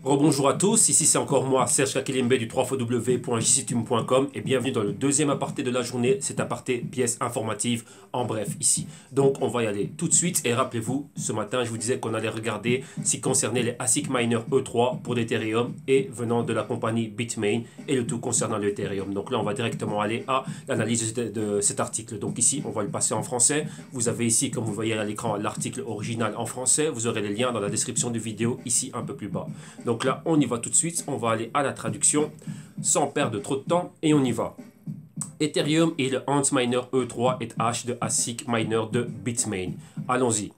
Rebonjour à tous, ici c'est encore moi, Serge Kakelembe du www.jctum.com et bienvenue dans le deuxième aparté de la journée, cet aparté pièce informative en bref ici. Donc on va y aller tout de suite et rappelez-vous, ce matin je vous disais qu'on allait regarder ce qui concernait les ASIC Miner E3 pour l'Ethereum et venant de la compagnie Bitmain et le tout concernant l'Ethereum. Donc là on va directement aller à l'analyse de cet article. Donc ici on va le passer en français, vous avez ici comme vous voyez à l'écran l'article original en français, vous aurez les liens dans la description de vidéo ici un peu plus bas. Donc là, on y va tout de suite. On va aller à la traduction sans perdre trop de temps et on y va. Ethereum est le Antminer E3 et H de ASIC Miner de Bitmain. Allons-y.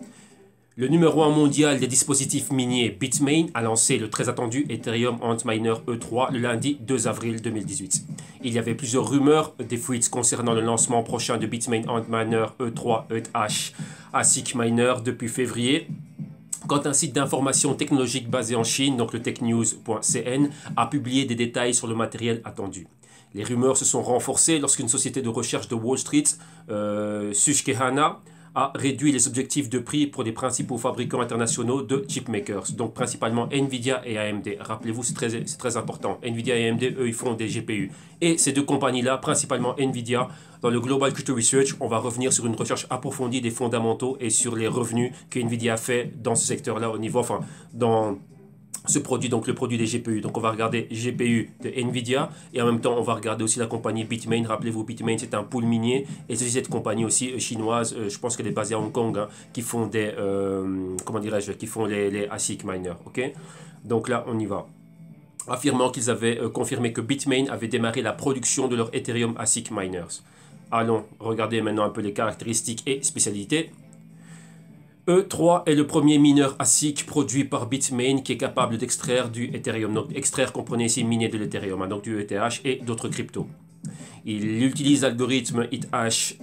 Le numéro 1 mondial des dispositifs miniers Bitmain a lancé le très attendu Ethereum Antminer E3 le lundi 2 avril 2018. Il y avait plusieurs rumeurs, des fuites concernant le lancement prochain de Bitmain Antminer E3 et H ASIC Miner depuis février. Quand un site d'information technologique basé en Chine, donc le technews.cn, a publié des détails sur le matériel attendu. Les rumeurs se sont renforcées lorsqu'une société de recherche de Wall Street, Susquehanna, a réduit les objectifs de prix pour les principaux fabricants internationaux de chipmakers, donc principalement Nvidia et AMD. Rappelez-vous, c'est très important. Nvidia et AMD, eux, ils font des GPU. Et ces deux compagnies-là, principalement Nvidia, dans le Global Crypto Research, on va revenir sur une recherche approfondie des fondamentaux et sur les revenus que Nvidia a fait dans ce secteur-là au niveau, enfin, dans ce produit, donc le produit des GPU. Donc on va regarder GPU de Nvidia et en même temps on va regarder aussi la compagnie Bitmain. Rappelez-vous, Bitmain c'est un pool minier et c'est cette compagnie aussi chinoise, je pense qu'elle est basée à Hong Kong, hein, qui font des, comment dirais-je, qui font les ASIC miners. Ok, donc là on y va. Affirmant qu'ils avaient confirmé que Bitmain avait démarré la production de leur Ethereum ASIC miners. Allons regarder maintenant un peu les caractéristiques et spécialités. E3 est le premier mineur ASIC produit par Bitmain qui est capable d'extraire du Ethereum. Donc extraire, comprenez ici miner de l'Ethereum, hein, donc du ETH et d'autres cryptos. Il utilise l'algorithme ETH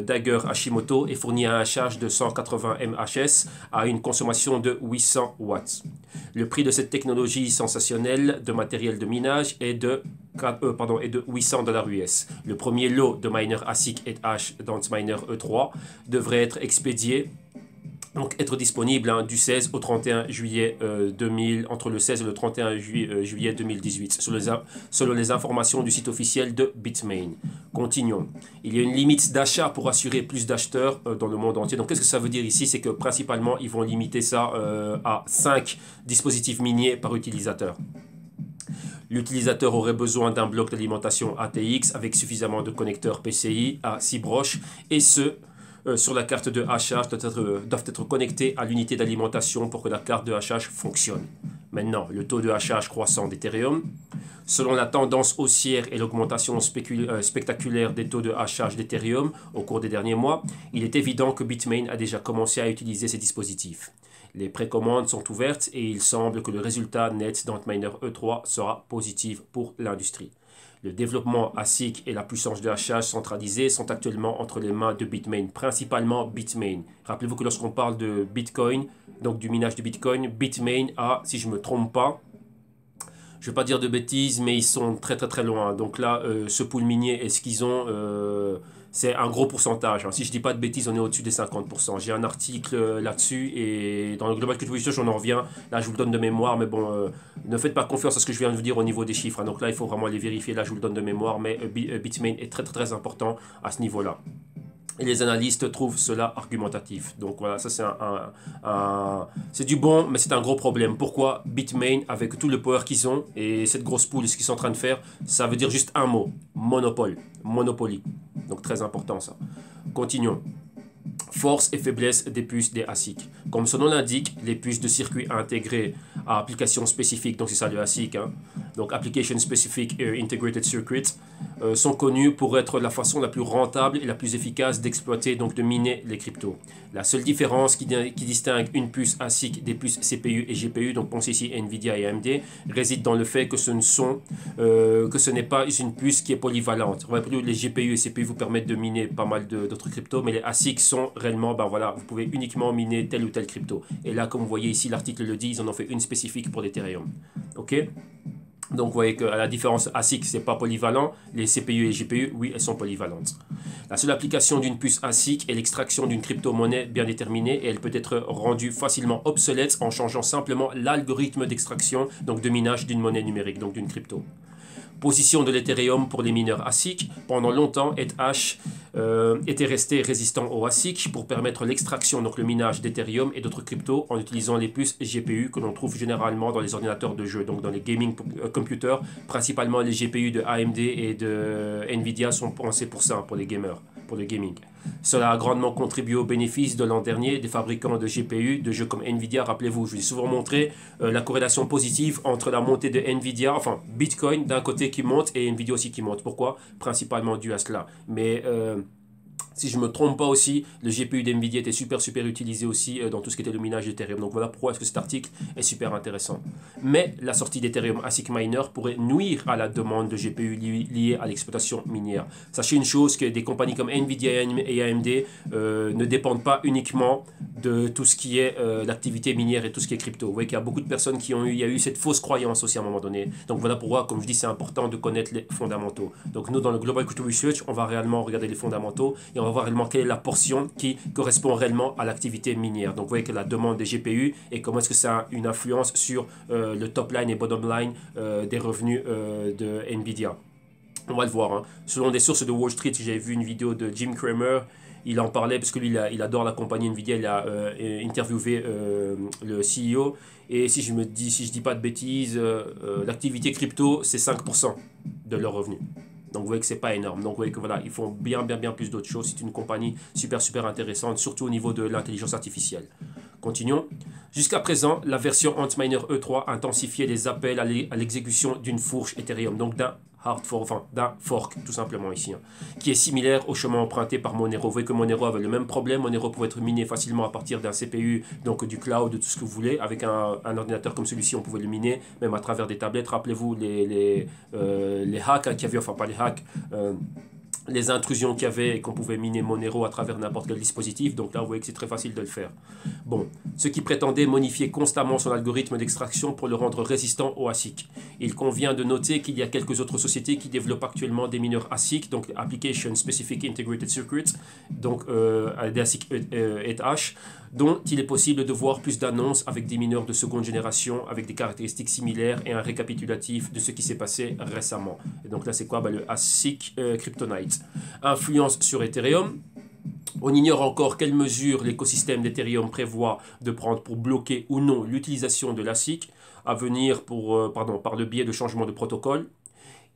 Dagger Hashimoto et fournit un hachage de 180 MHz à une consommation de 800 watts. Le prix de cette technologie sensationnelle de matériel de minage est de 800 $ US. Le premier lot de miners ASIC ETH d'Antminer E3 devrait être expédié, donc être disponible hein, du 16 au 31 juillet 2000, entre le 16 et le 31 juillet 2018, selon les informations du site officiel de Bitmain. Continuons. Il y a une limite d'achat pour assurer plus d'acheteurs dans le monde entier. Donc qu'est-ce que ça veut dire ici? C'est que principalement, ils vont limiter ça à 5 dispositifs miniers par utilisateur. L'utilisateur aurait besoin d'un bloc d'alimentation ATX avec suffisamment de connecteurs PCI à 6 broches et ce, sur la carte de hachage doivent être connectés à l'unité d'alimentation pour que la carte de hachage fonctionne. Maintenant, le taux de hachage croissant d'Ethereum. Selon la tendance haussière et l'augmentation spectaculaire des taux de hachage d'Ethereum au cours des derniers mois, il est évident que Bitmain a déjà commencé à utiliser ces dispositifs. Les précommandes sont ouvertes et il semble que le résultat net d'Antminer E3 sera positif pour l'industrie. Le développement ASIC et la puissance de hachage centralisée sont actuellement entre les mains de Bitmain, principalement Bitmain. Rappelez-vous que lorsqu'on parle de Bitcoin, donc du minage de Bitcoin, Bitmain a, si je ne me trompe pas, je ne vais pas dire de bêtises, mais ils sont très loin. Donc là, ce pool minier, est-ce qu'ils ont... c'est un gros pourcentage. Si je ne dis pas de bêtises, on est au-dessus des 50%. J'ai un article là-dessus et dans le Global Crypto Research, on en revient. Là, je vous le donne de mémoire, mais bon, ne faites pas confiance à ce que je viens de vous dire au niveau des chiffres. Donc là, il faut vraiment les vérifier. Là, je vous le donne de mémoire, mais Bitmain est très important à ce niveau-là. Et les analystes trouvent cela argumentatif. Donc voilà, ça c'est du bon, mais c'est un gros problème. Pourquoi Bitmain, avec tout le power qu'ils ont et cette grosse pool, ce qu'ils sont en train de faire, ça veut dire juste un mot, monopole, monopoly. Donc très important ça. Continuons. Force et faiblesse des puces des ASIC. Comme son nom l'indique, les puces de circuit intégrés à application spécifique, donc c'est ça le ASIC, hein, donc Application Specific Integrated Circuit, sont connus pour être la façon la plus rentable et la plus efficace d'exploiter, donc de miner les cryptos. La seule différence qui distingue une puce ASIC des puces CPU et GPU, donc pensez ici Nvidia et AMD, réside dans le fait que ce n'est pas une puce qui est polyvalente. Les GPU et CPU vous permettent de miner pas mal d'autres cryptos, mais les ASIC sont réellement, ben voilà, vous pouvez uniquement miner tel ou tel crypto. Et là, comme vous voyez ici, l'article le dit, ils en ont fait une spécifique pour l'Ethereum. Ok? Donc vous voyez que à la différence ASIC, c'est pas polyvalent. Les CPU et GPU, oui, elles sont polyvalentes. La seule application d'une puce ASIC est l'extraction d'une crypto-monnaie bien déterminée et elle peut être rendue facilement obsolète en changeant simplement l'algorithme d'extraction, donc de minage d'une monnaie numérique, donc d'une crypto. Position de l'Ethereum pour les mineurs ASIC. Pendant longtemps, ETH était resté résistant au ASIC pour permettre l'extraction, donc le minage d'Ethereum et d'autres cryptos en utilisant les puces GPU que l'on trouve généralement dans les ordinateurs de jeu, donc dans les gaming computers. Principalement les GPU de AMD et de Nvidia sont pensés pour ça, pour les gamers, pour le gaming. Cela a grandement contribué aux bénéfices de l'an dernier des fabricants de GPU, de jeux comme Nvidia. Rappelez-vous, je vous ai souvent montré la corrélation positive entre la montée de Nvidia, enfin Bitcoin d'un côté qui monte et Nvidia aussi qui monte. Pourquoi? Principalement dû à cela. Mais si je ne me trompe pas aussi, le GPU d'NVIDIA était super utilisé aussi dans tout ce qui était le minage d'Ethereum. Donc voilà pourquoi est-ce que cet article est super intéressant. Mais la sortie d'Ethereum ASIC Miner pourrait nuire à la demande de GPU liée à l'exploitation minière. Sachez une chose, que des compagnies comme NVIDIA et AMD ne dépendent pas uniquement de tout ce qui est l'activité minière et tout ce qui est crypto. Vous voyez qu'il y a beaucoup de personnes il y a eu cette fausse croyance aussi à un moment donné. Donc voilà pourquoi, comme je dis, c'est important de connaître les fondamentaux. Donc nous, dans le Global Crypto Research, on va réellement regarder les fondamentaux et on va voir réellement quelle est la portion qui correspond réellement à l'activité minière. Donc vous voyez que la demande des GPU et comment est-ce que ça a une influence sur le top line et bottom line des revenus de Nvidia. On va le voir. Hein. Selon des sources de Wall Street, j'ai vu une vidéo de Jim Cramer. Il en parlait parce que lui, il adore la compagnie Nvidia. Il a interviewé le CEO. Et si je dis pas de bêtises, l'activité crypto, c'est 5% de leurs revenus. Donc vous voyez que c'est pas énorme. Donc vous voyez que voilà, ils font bien plus d'autres choses. C'est une compagnie super intéressante, surtout au niveau de l'intelligence artificielle. Continuons. Jusqu'à présent, la version Antminer E3 intensifiait les appels à l'exécution d'une fourche Ethereum, donc d'un hard fork, enfin d'un fork tout simplement ici, hein, qui est similaire au chemin emprunté par Monero. Vous voyez que Monero avait le même problème. Monero pouvait être miné facilement à partir d'un CPU, donc du cloud, de tout ce que vous voulez. Avec un ordinateur comme celui-ci, on pouvait le miner, même à travers des tablettes. Rappelez-vous les hacks qu'il y avait, enfin pas les hacks, les intrusions qu'il y avait et qu'on pouvait miner Monero à travers n'importe quel dispositif. Donc là, vous voyez que c'est très facile de le faire. Bon, ce qui prétendait modifier constamment son algorithme d'extraction pour le rendre résistant au ASIC. Il convient de noter qu'il y a quelques autres sociétés qui développent actuellement des mineurs ASIC, donc Application Specific Integrated Circuits, donc des ASIC ETH, dont il est possible de voir plus d'annonces avec des mineurs de seconde génération avec des caractéristiques similaires et un récapitulatif de ce qui s'est passé récemment. Et donc là, c'est quoi? Le ASIC Kryptonite. Influence sur Ethereum. On ignore encore quelles mesures l'écosystème d'Ethereum prévoit de prendre pour bloquer ou non l'utilisation de l'ASIC à venir par le biais de changements de protocole.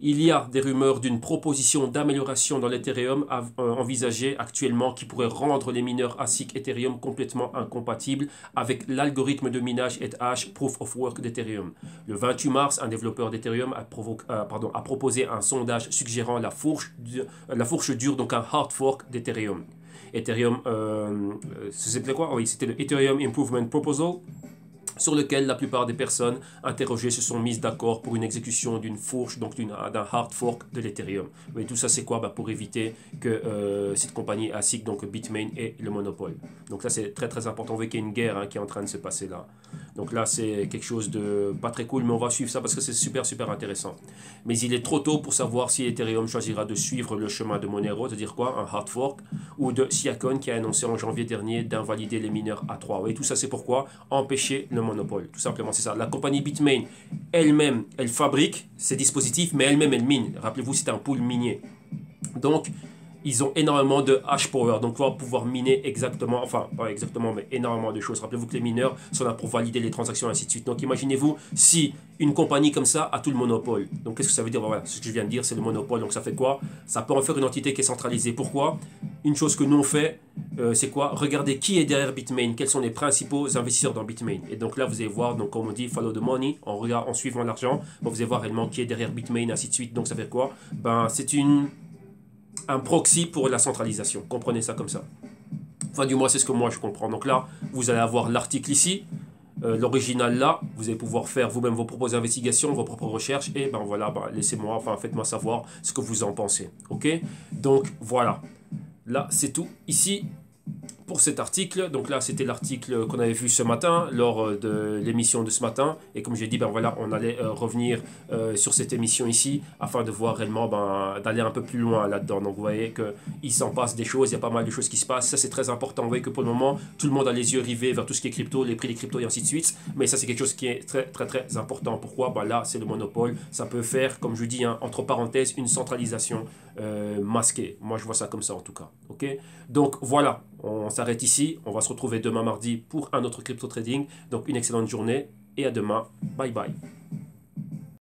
Il y a des rumeurs d'une proposition d'amélioration dans l'Ethereum envisagée actuellement qui pourrait rendre les mineurs ASIC Ethereum complètement incompatibles avec l'algorithme de minage ETH Proof of Work d'Ethereum. Le 28 mars, un développeur d'Ethereum a proposé un sondage suggérant la fourche dure, donc un hard fork d'Ethereum. Ethereum, c'était quoi? Oui, c'était le Ethereum Improvement Proposal, sur lequel la plupart des personnes interrogées se sont mises d'accord pour une exécution d'une fourche, donc d'un hard fork de l'Ethereum. Mais tout ça, c'est quoi? Pour éviter que cette compagnie ASIC, donc Bitmain, ait le monopole. Donc là, c'est très important. Vous voyez qu'il y a une guerre qui est en train de se passer là. Donc là, c'est quelque chose de pas très cool, mais on va suivre ça parce que c'est super intéressant. Mais il est trop tôt pour savoir si Ethereum choisira de suivre le chemin de Monero, c'est-à-dire quoi? Un hard fork, ou de Siakon qui a annoncé en janvier dernier d'invalider les mineurs A3. Vous voyez, tout ça, c'est pourquoi? Empêcher le monopole. Tout simplement, c'est ça. La compagnie Bitmain, elle-même, elle fabrique ces dispositifs, mais elle-même, elle mine. Rappelez-vous, c'est un pool minier. Donc, ils ont énormément de hash power, donc on va pouvoir miner exactement, enfin pas exactement, mais énormément de choses. Rappelez-vous que les mineurs sont là pour valider les transactions et ainsi de suite. Donc imaginez-vous si une compagnie comme ça a tout le monopole. Donc qu'est-ce que ça veut dire? Voilà, ce que je viens de dire, c'est le monopole. Donc ça fait quoi? Ça peut en faire une entité qui est centralisée. Pourquoi? Une chose que nous on fait, c'est quoi? Regardez qui est derrière Bitmain, quels sont les principaux investisseurs dans Bitmain. Et donc là vous allez voir, donc comme on dit, follow the money, en suivant l'argent, vous allez voir réellement qui est derrière Bitmain, ainsi de suite. Donc ça fait quoi? C'est un proxy pour la centralisation. Comprenez ça comme ça. Enfin, du moins, c'est ce que moi je comprends. Donc là, vous allez avoir l'article ici, l'original là. Vous allez pouvoir faire vous-même vos propres investigations, vos propres recherches. Et voilà, laissez-moi, enfin, faites-moi savoir ce que vous en pensez. Ok? Donc voilà. Là, c'est tout. Ici, pour cet article. Donc là, c'était l'article qu'on avait vu ce matin lors de l'émission de ce matin. Et comme j'ai dit, ben voilà, on allait revenir sur cette émission ici afin de voir réellement, ben, d'aller un peu plus loin là-dedans. Donc vous voyez qu'il s'en passe des choses, il y a pas mal de choses qui se passent. Ça, c'est très important. Vous voyez que pour le moment, tout le monde a les yeux rivés vers tout ce qui est crypto, les prix des cryptos et ainsi de suite. Mais ça, c'est quelque chose qui est très, très, très important. Pourquoi? Ben là, c'est le monopole. Ça peut faire, comme je dis, hein, entre parenthèses, une centralisation masquée. Moi, je vois ça comme ça en tout cas. Ok? Donc voilà, on s'arrête ici. On va se retrouver demain mardi pour un autre crypto trading. Donc une excellente journée et à demain. Bye bye.